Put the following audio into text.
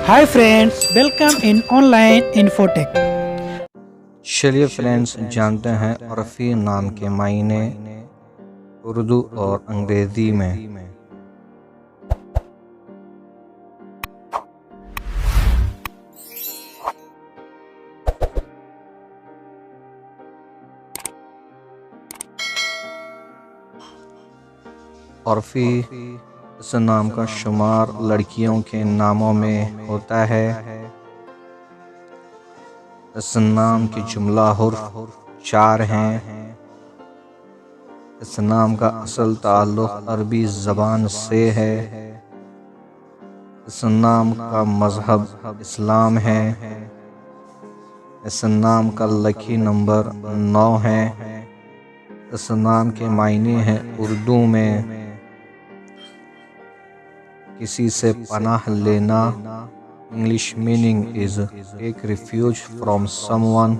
Hi friends, welcome in online Infotech. چلیے friends جانتے ہیں عرفی نام کے معنی اردو اور انگریزی میں۔ عرفی اس نام کا شمار لڑکیوں کے ناموں میں ہوتا ہے۔ اس نام کی جملہ حرف 4 ہیں۔ اس نام کا اصل تعلق عربی زبان سے ہے۔ اس نام کا مذہب اسلام ہے۔ اس نام کا لکی نمبر 9 ہے۔ اس نام کے معنی ہیں اردو میں کسی سے پناہ لینا۔ English meaning is take refuge from some one.